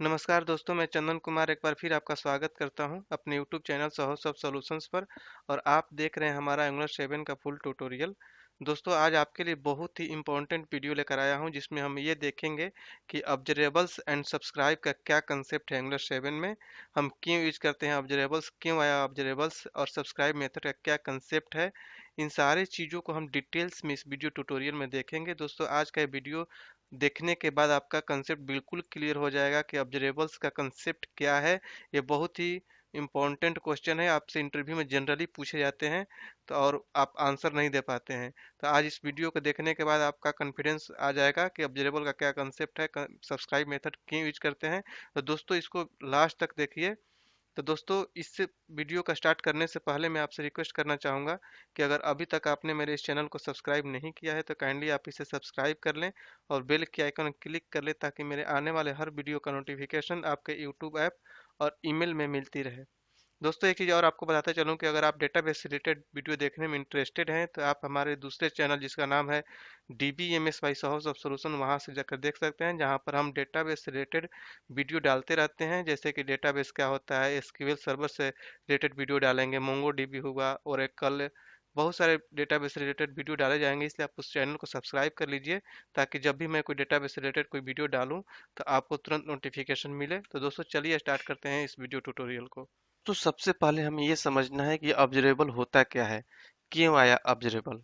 नमस्कार दोस्तों, मैं चंदन कुमार एक बार फिर आपका स्वागत करता हूं अपने यूट्यूब चैनल साहस सब सॉल्यूशंस पर। और आप देख रहे हैं हमारा एंगुलर 7 का फुल ट्यूटोरियल। दोस्तों, आज आपके लिए बहुत ही इंपॉर्टेंट वीडियो लेकर आया हूं जिसमें हम ये देखेंगे कि ऑब्जर्वेबल्स एंड सब्सक्राइब का क्या कंसेप्ट है एंगुलर 7 में। हम क्यों यूज करते हैं ऑब्जर्वेबल्स, क्यों आया ऑब्जर्वेबल्स, और सब्सक्राइब मेथड का क्या कंसेप्ट है। इन सारी चीज़ों को हम डिटेल्स में इस वीडियो ट्यूटोरियल में देखेंगे। दोस्तों, आज का ये वीडियो देखने के बाद आपका कंसेप्ट बिल्कुल क्लियर हो जाएगा कि ऑब्जर्वेबल्स का कंसेप्ट क्या है। ये बहुत ही इम्पोर्टेंट क्वेश्चन है, आपसे इंटरव्यू में जनरली पूछे जाते हैं तो और आप आंसर नहीं दे पाते हैं। तो आज इस वीडियो को देखने के बाद आपका कॉन्फिडेंस आ जाएगा कि ऑब्जर्वेबल का क्या कंसेप्ट है, सब्सक्राइब मेथड क्यों यूज करते हैं। तो दोस्तों, इसको लास्ट तक देखिए। तो दोस्तों, इस वीडियो का स्टार्ट करने से पहले मैं आपसे रिक्वेस्ट करना चाहूँगा कि अगर अभी तक आपने मेरे इस चैनल को सब्सक्राइब नहीं किया है तो काइंडली आप इसे सब्सक्राइब कर लें और बेल के आइकन क्लिक कर लें ताकि मेरे आने वाले हर वीडियो का नोटिफिकेशन आपके यूट्यूब ऐप और ईमेल में मिलती रहे। दोस्तों, एक चीज़ और आपको बताते चलूँ कि अगर आप डेटाबेस से रिलेटेड वीडियो देखने में इंटरेस्टेड हैं तो आप हमारे दूसरे चैनल जिसका नाम है DBMS बाई साहस ऑफ सॉल्यूशन, वहाँ से जाकर देख सकते हैं, जहाँ पर हम डेटाबेस से रिलेटेड वीडियो डालते रहते हैं। जैसे कि डेटाबेस क्या होता है, एसक्यूएल सर्वर से रिलेटेड वीडियो डालेंगे, मोंगो डीबी हुआ, ओरेकल, बहुत सारे डेटाबेस से रिलेटेड वीडियो डाले जाएंगे। इसलिए आप उस चैनल को सब्सक्राइब कर लीजिए ताकि जब भी मैं कोई डेटाबेस से रिलेटेड कोई वीडियो डालूं तो आपको तुरंत नोटिफिकेशन मिले। तो दोस्तों, चलिए स्टार्ट करते हैं इस वीडियो ट्यूटोरियल को। तो सबसे पहले हमें ये समझना है कि ऑब्जर्वेबल होता क्या है, क्यों आया ऑब्जर्वेबल,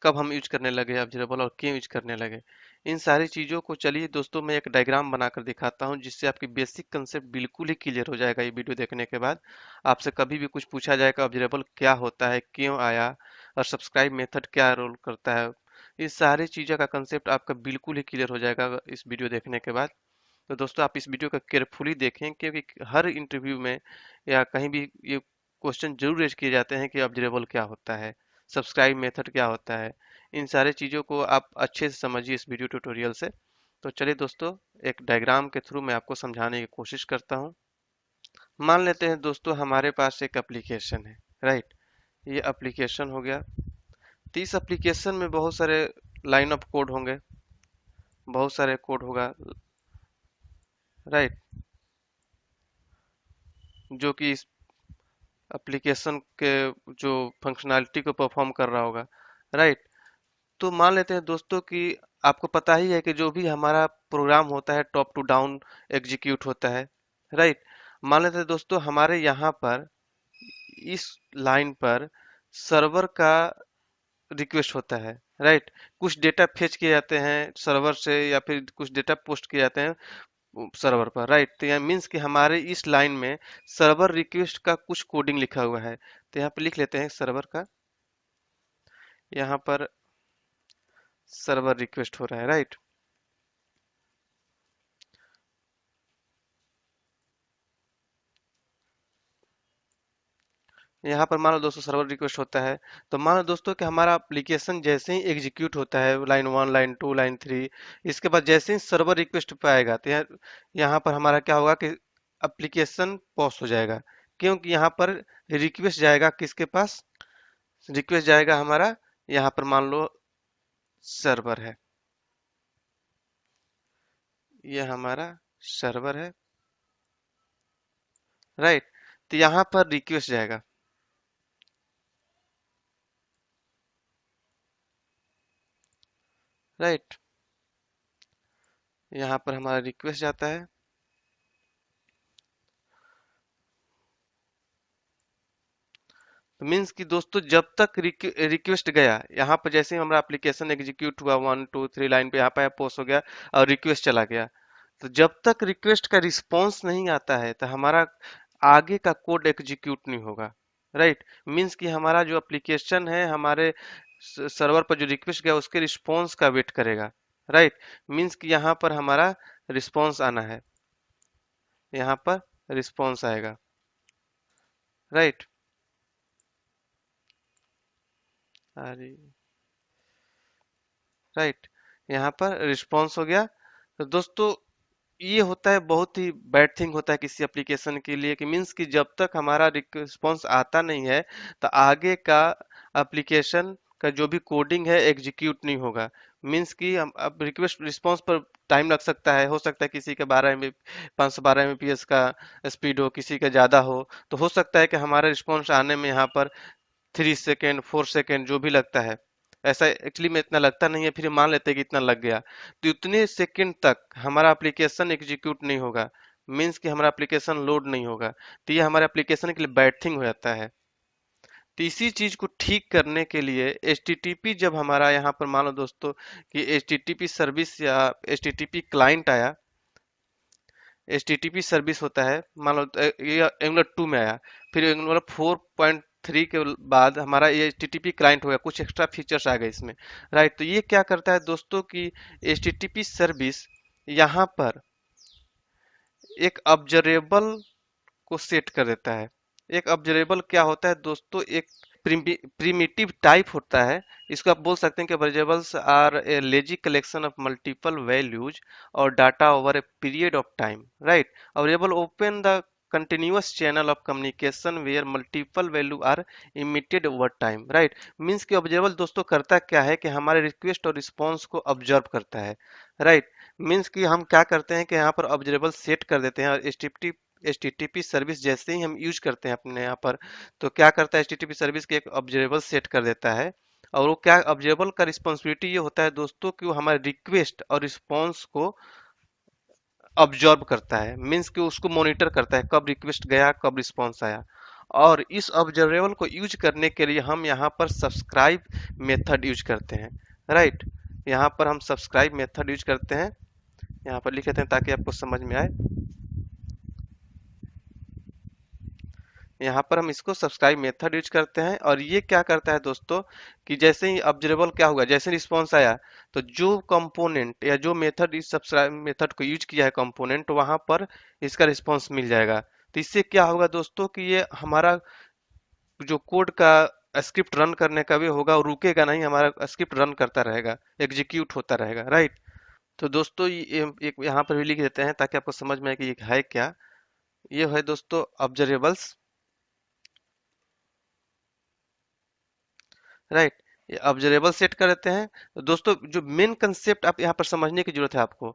कब हम यूज करने लगे ऑब्जर्वेबल और क्यों यूज करने लगे। इन सारी चीज़ों को चलिए दोस्तों मैं एक डायग्राम बनाकर दिखाता हूं जिससे आपकी बेसिक कंसेप्ट बिल्कुल ही क्लियर हो जाएगा। ये वीडियो देखने के बाद आपसे कभी भी कुछ पूछा जाएगा ऑब्जर्वेबल क्या होता है, क्यों आया, और सब्सक्राइब मेथड क्या रोल करता है, इस सारी चीज़ों का कंसेप्ट आपका बिल्कुल ही क्लियर हो जाएगा इस वीडियो देखने के बाद। तो दोस्तों, आप इस वीडियो को केयरफुली देखें क्योंकि हर इंटरव्यू में या कहीं भी ये क्वेश्चन जरूर रेज किए जाते हैं कि ऑब्जर्वेबल क्या होता है, सब्सक्राइब मेथड क्या होता है। इन सारे चीज़ों को आप अच्छे से समझिए इस वीडियो ट्यूटोरियल से। तो चलिए दोस्तों, एक डायग्राम के थ्रू मैं आपको समझाने की कोशिश करता हूँ। मान लेते हैं दोस्तों हमारे पास एक एप्लीकेशन है, राइट। ये एप्लीकेशन हो गया। तो इस एप्लीकेशन में बहुत सारे लाइन ऑफ कोड होंगे, बहुत सारे कोड होगा, राइट, जो कि इस एप्लीकेशन के जो फंक्शनैलिटी को परफॉर्म कर रहा होगा, राइट। तो मान लेते हैं दोस्तों कि आपको पता ही है कि जो भी हमारा प्रोग्राम होता है टॉप टू डाउन एग्जीक्यूट होता है, राइट। मान लेते हैं दोस्तों हमारे यहाँ पर इस लाइन पर सर्वर का रिक्वेस्ट होता है, राइट। कुछ डेटा फेच किए जाते हैं सर्वर से या फिर कुछ डेटा पोस्ट किए जाते हैं सर्वर पर, राइट। तो यह मीन्स कि हमारे इस लाइन में सर्वर रिक्वेस्ट का कुछ कोडिंग लिखा हुआ है। तो यहाँ पे लिख लेते हैं सर्वर का, यहाँ पर सर्वर रिक्वेस्ट हो रहा है, राइट। यहाँ पर मान लो दोस्तों सर्वर रिक्वेस्ट होता है। तो मान लो दोस्तों कि हमारा एप्लीकेशन जैसे ही एग्जीक्यूट होता है लाइन 1, लाइन 2, लाइन 3, इसके बाद जैसे ही सर्वर रिक्वेस्ट पे आएगा तो यहाँ पर हमारा क्या होगा कि एप्लीकेशन पॉज हो जाएगा। क्योंकि यहाँ पर रिक्वेस्ट जाएगा किसके पास, रिक्वेस्ट जाएगा हमारा, यहाँ पर मान लो सर्वर है, ये हमारा सर्वर है, राइट। तो यहाँ पर रिक्वेस्ट जाएगा, राइट। यहाँ पर हमारा रिक्वेस्ट जाता है। तो मीन्स कि दोस्तों जब तक रिक्वेस्ट गया, यहाँ पर जैसे ही हमारा एप्लीकेशन एग्जीक्यूट हुआ 1 2 3 लाइन पे यहाँ पे पोस्ट हो गया और रिक्वेस्ट चला गया, तो जब तक रिक्वेस्ट का रिस्पॉन्स नहीं आता है तो हमारा आगे का कोड एग्जीक्यूट नहीं होगा, राइट। मीन्स कि हमारा जो एप्लीकेशन है हमारे सर्वर पर जो रिक्वेस्ट गया उसके रिस्पॉन्स का वेट करेगा, राइट। मीन्स कि यहाँ पर हमारा रिस्पॉन्स आना है, यहाँ पर रिस्पॉन्स आएगा, राइट। अरे, राइट, यहाँ पर रिस्पॉन्स हो गया। तो दोस्तों ये होता है बहुत ही बैड थिंग होता है किसी एप्लीकेशन के लिए कि मीन्स कि जब तक हमारा रिस्पॉन्स आता नहीं है तो आगे का एप्लीकेशन का जो भी कोडिंग है एग्जीक्यूट नहीं होगा। मीन्स कि हम अब रिक्वेस्ट रिस्पॉन्स पर टाइम लग सकता है, हो सकता है किसी के 12 MB 512 MBps का स्पीड हो, किसी का ज़्यादा हो सकता है कि हमारा रिस्पॉन्स आने में यहाँ पर 3 सेकेंड 4 सेकेंड जो भी लगता है। ऐसा एक्चुअली में इतना लगता नहीं है, फिर मान लेते हैं कि इतना लग गया, तो उतने सेकेंड तक हमारा एप्लीकेशन एग्जीक्यूट नहीं होगा। मीन्स कि हमारा एप्लीकेशन लोड नहीं होगा, तो ये हमारे एप्लीकेशन के लिए बैड थिंग हो जाता है। तो इसी चीज को ठीक करने के लिए HTTP जब हमारा यहाँ पर मान लो दोस्तों कि HTTP सर्विस या HTTP क्लाइंट आया, HTTP सर्विस होता है, मान लो ये एंगुलर 2 में आया, फिर एंगुलर 4.3 के बाद हमारा ये HTTP क्लाइंट हो गया, कुछ एक्स्ट्रा फीचर्स आ गए इसमें। राइट, तो ये क्या करता है दोस्तों कि HTTP सर्विस यहाँ पर एक ऑब्जर्वेबल को सेट कर देता है। एक ऑब्जर्वेबल क्या होता है दोस्तों, एक प्रिमिटिव टाइप होता है। इसको आप बोल सकते हैं कि variables are a lazy collection of multiple values और data over a period of time. Right, variable open the continuous channel of communication where multiple value are emitted over time। Right, means कि observable दोस्तों करता क्या है कि हमारे request और response को ऑब्जर्व करता है। राइट, मीन्स कि हम क्या करते हैं कि यहाँ पर ऑब्जर्वेबल सेट कर देते हैं, और HTTP सर्विस जैसे ही हम यूज करते हैं अपने यहाँ पर, तो क्या करता है HTTP सर्विस के एक ऑब्जर्वेबल सेट कर देता है। और वो क्या ऑब्जर्वेबल का रिस्पॉन्सिबिलिटी ये होता है दोस्तों कि वो हमारे रिक्वेस्ट और रिस्पॉन्स को ऑब्जर्व करता है। मीन्स कि उसको मॉनिटर करता है कब रिक्वेस्ट गया कब रिस्पॉन्स आया। और इस ऑब्जर्वेबल को यूज करने के लिए हम यहाँ पर सब्सक्राइब मेथड यूज करते हैं। राइट, यहाँ पर हम सब्सक्राइब मेथड यूज करते हैं, यहाँ पर लिख देते हैं ताकि आपको समझ में आए। यहाँ पर हम इसको सब्सक्राइब मेथड यूज करते हैं, और ये क्या करता है दोस्तों कि जैसे ही ऑब्जर्वेबल क्या होगा, जैसे रिस्पॉन्स आया तो जो कंपोनेंट या जो मेथड इस सब्सक्राइब मेथड को यूज किया है कंपोनेंट, वहां पर इसका रिस्पॉन्स मिल जाएगा। तो इससे क्या होगा दोस्तों कि ये हमारा जो कोड का स्क्रिप्ट रन करने का भी होगा, और रुकेगा नहीं, हमारा स्क्रिप्ट रन करता रहेगा, एग्जीक्यूट होता रहेगा। राइट, तो दोस्तों ये एक यहाँ पर भी लिख देते हैं ताकि आपको समझ में आए कि ये है क्या। ये है दोस्तों ऑब्जर्वेबल्स। राइट, ये ऑब्जर्वेबल सेट कर देते हैं। तो दोस्तों जो मेन कंसेप्ट आप यहाँ पर समझने की जरूरत है आपको,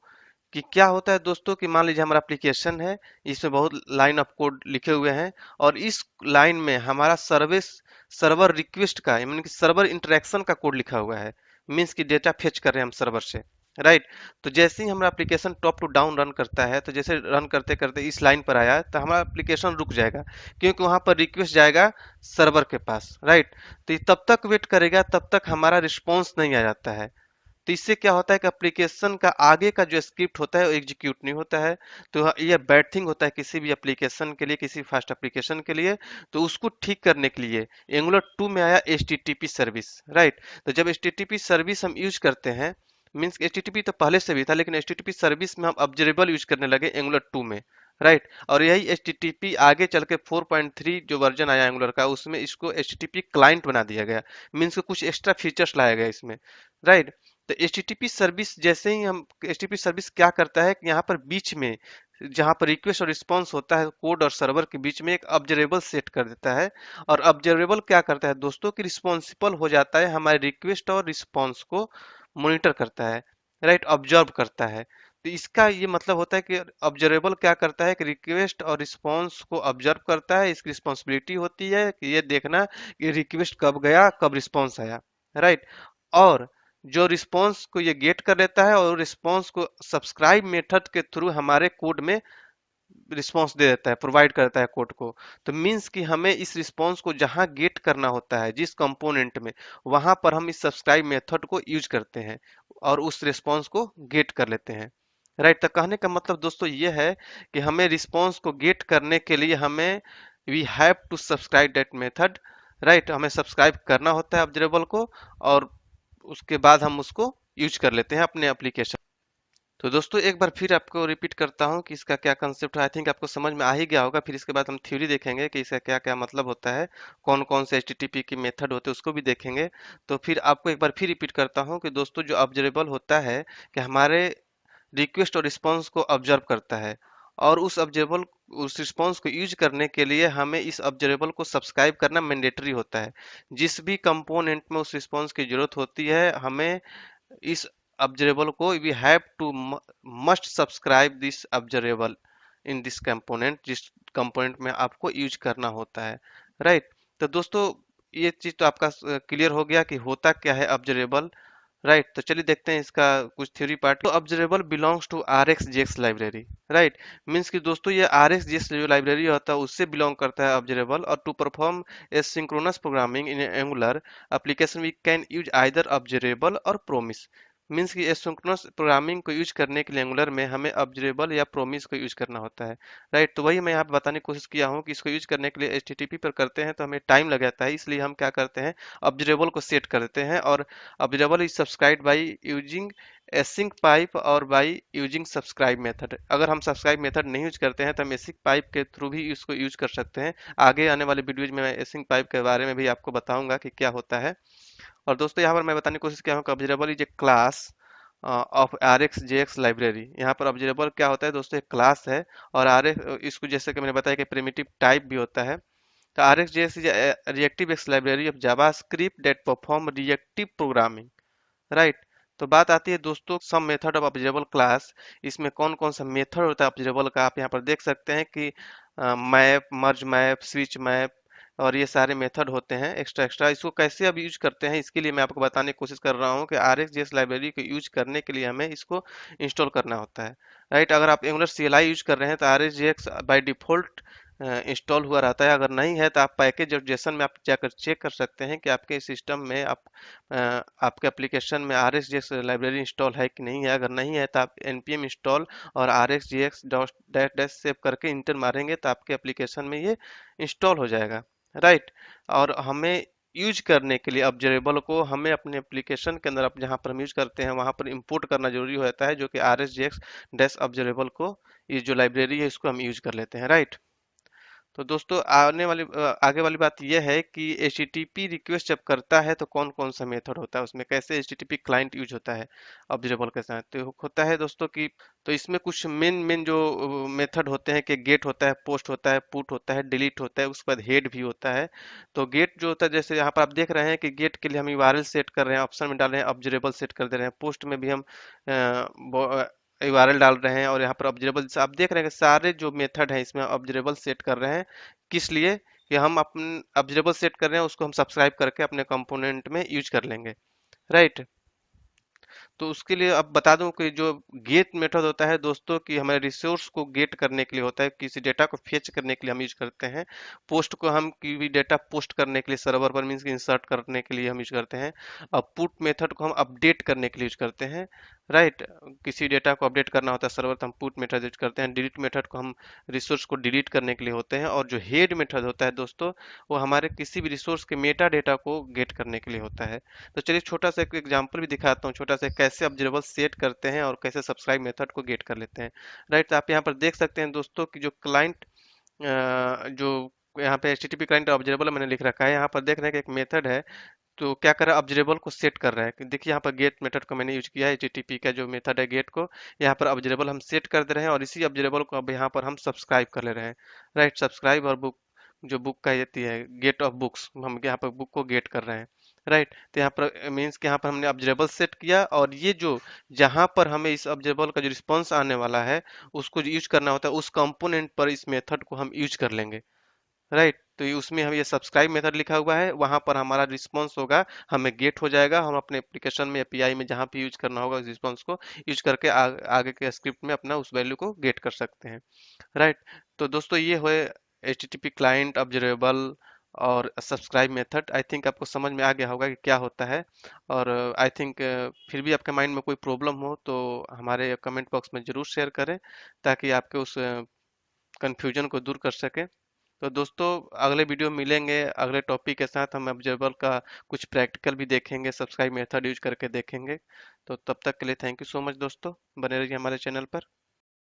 कि क्या होता है दोस्तों कि मान लीजिए हमारा एप्लीकेशन है, इसमें बहुत लाइन ऑफ कोड लिखे हुए हैं, और इस लाइन में हमारा सर्विस सर्वर रिक्वेस्ट का यानी कि सर्वर इंटरेक्शन का कोड लिखा हुआ है। मीन्स कि डेटा फेच कर रहे हैं हम सर्वर से। राइट, तो जैसे ही हमारा application top to down run करता है, तो जैसे रन करते करते इस लाइन पर आया तो हमारा एप्लीकेशन रुक जाएगा, क्योंकि वहां पर रिक्वेस्ट जाएगा सर्वर के पास। राइट, तो ये तब तक वेट करेगा तब तक हमारा रिस्पॉन्स नहीं आ जाता है। तो इससे क्या होता है कि एप्लीकेशन का आगे का जो स्क्रिप्ट होता है वो एग्जीक्यूट नहीं होता है। तो ये बैड थिंग होता है किसी भी एप्लीकेशन के लिए, किसी फास्ट एप्लीकेशन के लिए। तो उसको ठीक करने के लिए एंगुलर 2 में आया HTTP सर्विस। राइट, तो जब HTTP सर्विस हम यूज करते हैं, मीन्स HTTP तो पहले से भी था, लेकिन HTTP सर्विस में हम ऑब्जर्वेबल यूज करने लगे एंगुलर 2 में। राइट, और यही HTTP आगे चल के 4.3 जो वर्जन आया एंगुलर का, उसमें इसको HTTP क्लाइंट बना दिया गया। मीन्स कुछ एक्स्ट्रा फीचर्स लाया गया इसमें। राइट, तो HTTP सर्विस जैसे ही हम HTTP सर्विस क्या करता है कि यहाँ पर बीच में जहाँ पर रिक्वेस्ट और रिस्पॉन्स होता है कोड और सर्वर के बीच में एक ऑब्जर्वेबल सेट कर देता है। और ऑब्जर्वेबल क्या करता है दोस्तों कि रिस्पॉन्सिबल हो जाता है हमारे रिक्वेस्ट और रिस्पॉन्स को मॉनिटर करता है। राइट, ऑब्जर्व करता है। तो इसका ये मतलब होता है कि ऑब्जर्वेबल क्या करता है कि रिक्वेस्ट और रिस्पॉन्स को ऑब्जर्व करता है। इसकी रिस्पॉन्सिबिलिटी होती है कि ये देखना कि रिक्वेस्ट कब गया कब रिस्पॉन्स आया। राइट, और जो रिस्पॉन्स को ये गेट कर लेता है और रिस्पॉन्स को सब्सक्राइब मेथड के थ्रू हमारे कोड में रिस्पॉन्स दे देता है, प्रोवाइड करता है कोड को। तो मीन्स कि हमें इस रिस्पॉन्स को जहां गेट करना होता है जिस कंपोनेंट में, वहां पर हम इस सब्सक्राइब मेथड को यूज करते हैं और उस रिस्पॉन्स को गेट कर लेते हैं। राइट, तो कहने का मतलब दोस्तों ये है कि हमें रिस्पॉन्स को गेट करने के लिए हमें we have to subscribe that method. Right, हमें सब्सक्राइब करना होता है ऑब्जर्वेबल को, और उसके बाद हम उसको यूज कर लेते हैं अपने एप्लीकेशन। तो दोस्तों एक बार फिर आपको रिपीट करता हूँ कि इसका क्या कंसेप्ट है। आई थिंक आपको समझ में आ ही गया होगा। फिर इसके बाद हम थ्योरी देखेंगे कि इसका क्या क्या मतलब होता है, कौन कौन से HTTP की मेथड होते हैं उसको भी देखेंगे। तो फिर आपको एक बार फिर रिपीट करता हूँ कि दोस्तों जो ऑब्जर्वेबल होता है कि हमारे रिक्वेस्ट और रिस्पॉन्स को ऑब्जर्व करता है, और उस रिस्पॉन्स को यूज करने के लिए हमें इस ऑब्जर्वेबल को सब्सक्राइब करना मैंडेटरी होता है। जिस भी कंपोनेंट में उस रिस्पॉन्स की जरूरत होती है, हमें इस ऑब्जर्वेबल को we have to must subscribe this observable in this component, जिस कंपोनेंट में आपको यूज करना होता है, राइट। तो दोस्तों, ये चीज तो आपका क्लियर हो गया कि होता क्या है ऑब्जर्वेबल, राइट। तो चलिए देखते हैं इसका कुछ थ्योरी पार्ट। तो observable belongs to R X G X library, right. Means कि दोस्तों ये आर एक्स जी एक्स जो लाइब्रेरी होता है उससे बिलोंग करता है ऑब्जर्वेबल। और to perform a synchronous programming in angular application we can use either observable और प्रोमिस। मीन्स कि एसिंक्रोनस प्रोग्रामिंग को यूज करने के लिए एंगुलर में हमें ऑब्जर्वेबल या प्रोमिस को यूज करना होता है, राइट। तो वही मैं यहाँ पे बताने की कोशिश किया हूँ कि इसको यूज करने के लिए एचटीटीपी पर करते हैं तो हमें टाइम लग जाता है, इसलिए हम क्या करते हैं, ऑब्जर्वेबल को सेट कर देते हैं। और observable is subscribe by using async pipe और बाई यूजिंग सब्सक्राइब मेथड। अगर हम सब्सक्राइब मेथड नहीं यूज करते हैं तो हम एसिंक पाइप के थ्रू भी इसको यूज कर सकते हैं। आगे आने वाले वीडियोज में मैं एसिंक पाइप के बारे में भी आपको बताऊंगा कि क्या होता है। और दोस्तों यहाँ पर मैं बताने की कोशिश किया हूँ कि observable is a class of R X J X library. यहाँ पर ऑब्जर्वेबल क्या होता है दोस्तों, एक क्लास है। और आर एक्स इसको जैसे कि मैंने बताया कि प्रिमिटिव टाइप भी होता है। तो R X J X is reactive X library of JavaScript that perform reactive programming, right. तो बात आती है दोस्तों some method of observable class. इसमें कौन कौन सा मेथड होता है ऑब्जर्वेबल का, आप यहाँ पर देख सकते हैं कि मैप, मर्ज मैप, स्विच मैप, और ये सारे मेथड होते हैं एक्स्ट्रा एक्स्ट्रा। इसको कैसे अब यूज करते हैं इसके लिए मैं आपको बताने की कोशिश कर रहा हूँ कि RxJS लाइब्रेरी को यूज करने के लिए हमें इसको इंस्टॉल करना होता है, राइट। अगर आप एंगुलर CLI यूज कर रहे हैं तो RxJS बाय डिफॉल्ट इंस्टॉल हुआ रहता है। अगर नहीं है तो आप पैकेज और जेसन में आप जाकर चेक कर सकते हैं कि आपके सिस्टम में आपके एप्लीकेशन में RxJS लाइब्रेरी इंस्टॉल है कि नहीं है। अगर नहीं है तो आप npm इंस्टॉल और rxjs dot dash dash save करके इंटर मारेंगे तो आपके एप्लीकेशन में ये इंस्टॉल हो जाएगा, राइट। और हमें यूज करने के लिए ऑब्जर्वेबल को हमें अपने एप्लीकेशन के अंदर जहाँ पर हम यूज करते हैं वहाँ पर इंपोर्ट करना जरूरी होता है, जो कि RxJS डैश ऑब्जर्वेबल को, ये जो लाइब्रेरी है इसको हम यूज कर लेते हैं, राइट। तो दोस्तों आगे वाली बात यह है कि HTTP रिक्वेस्ट जब करता है तो कौन कौन सा मेथड होता है उसमें, कैसे HTTP क्लाइंट यूज होता है ऑब्जर्वेबल के साथ। तो होता है दोस्तों कि तो इसमें कुछ मेन मेन जो मेथड होते हैं कि गेट होता है, पोस्ट होता है, पुट होता है, डिलीट होता है, उसके बाद हेड भी होता है। तो गेट जो होता है, जैसे यहाँ पर आप देख रहे हैं कि गेट के लिए हम URL सेट कर रहे हैं, ऑप्शन में डाल रहे हैं ऑब्जर्वेबल सेट कर दे रहे हैं, पोस्ट में भी हम URL डाल रहे हैं, और यहाँ पर ऑब्जर्वेबल आप देख रहे हैं कि सारे जो मेथड है इसमें ऑब्जर्वेबल सेट कर रहे हैं। किस लिए, कि हम अपन ऑब्जर्वेबल सेट कर रहे हैं उसको हम सब्सक्राइब करके अपने कंपोनेंट में यूज कर लेंगे, राइट। तो उसके लिए अब बता दूं कि जो गेट मेथड होता है दोस्तों, कि हमारे रिसोर्स को गेट करने के लिए होता है, किसी डेटा को फेच करने के लिए हम यूज करते हैं। पोस्ट को हम की भी डेटा पोस्ट करने के लिए सर्वर पर, मीन्स इंसर्ट करने के लिए हम यूज करते हैं। अब पुट मेथड को हम अपडेट करने के लिए यूज करते हैं, राइट। किसी डेटा को अपडेट करना होता है सर्वर तो हम पुट मेथड यूज करते हैं। डिलीट मेथड को हम रिसोर्स को डिलीट करने के लिए होते हैं। और जो हेड मेथड होता है दोस्तों, वो हमारे किसी भी रिसोर्स के मेटा डेटा को गेट करने के लिए होता है। तो चलिए छोटा सा एक एग्जांपल भी दिखाता हूँ, छोटा सा कैसे ऑब्जर्वेबल सेट करते हैं और कैसे सब्सक्राइब मेथड को गेट कर लेते हैं, राइट। तो आप यहाँ पर देख सकते हैं दोस्तों कि जो क्लाइंट जो यहाँ पे HTTP क्लाइंट ऑब्जर्वेबल मैंने लिख रखा है, यहाँ पर देख रहे हैं कि एक मेथड है। तो क्या कर रहा है, ऑब्जर्वेबल को सेट कर रहा है। कि देखिए यहाँ पर गेट मेथड को मैंने यूज किया है, HTTP का जो मेथड है गेट को, यहाँ पर ऑब्जर्वेबल हम सेट कर दे रहे हैं और इसी ऑब्जर्वेबल को अब यहाँ पर हम सब्सक्राइब कर ले रहे हैं, राइट। सब्सक्राइब और बुक, जो बुक का ये है गेट ऑफ बुक्स, हम यहाँ पर बुक को गेट कर रहे हैं, राइट। तो यहाँ पर मीन्स कि यहाँ पर हमने ऑब्जर्वेबल सेट किया, और ये जो जहाँ पर हमें इस ऑब्जर्वेबल का जो रिस्पॉन्स आने वाला है उसको यूज करना होता है, उस कंपोनेंट पर इस मेथड को हम यूज कर लेंगे, राइट। तो ये उसमें हम ये सब्सक्राइब मेथड लिखा हुआ है, वहां पर हमारा रिस्पॉन्स होगा, हमें गेट हो जाएगा। हम अपने एप्लीकेशन में API में जहां भी यूज करना होगा उस रिस्पॉन्स को यूज करके आगे के स्क्रिप्ट में अपना उस वैल्यू को गेट कर सकते हैं, राइट। तो दोस्तों ये हुए HTTP क्लाइंट, ऑब्जर्वेबल और सब्सक्राइब मेथड। आई थिंक आपको समझ में आ गया होगा कि क्या होता है। और आई थिंक फिर भी आपके माइंड में कोई प्रॉब्लम हो तो हमारे कमेंट बॉक्स में जरूर शेयर करें, ताकि आपके उस कंफ्यूजन को दूर कर सकें। तो दोस्तों अगले वीडियो में मिलेंगे अगले टॉपिक के साथ। हम ऑब्जर्वेबल का कुछ प्रैक्टिकल भी देखेंगे, सब्सक्राइब मेथड यूज करके देखेंगे। तो तब तक के लिए थैंक यू सो मच दोस्तों, बने रहिए हमारे चैनल पर।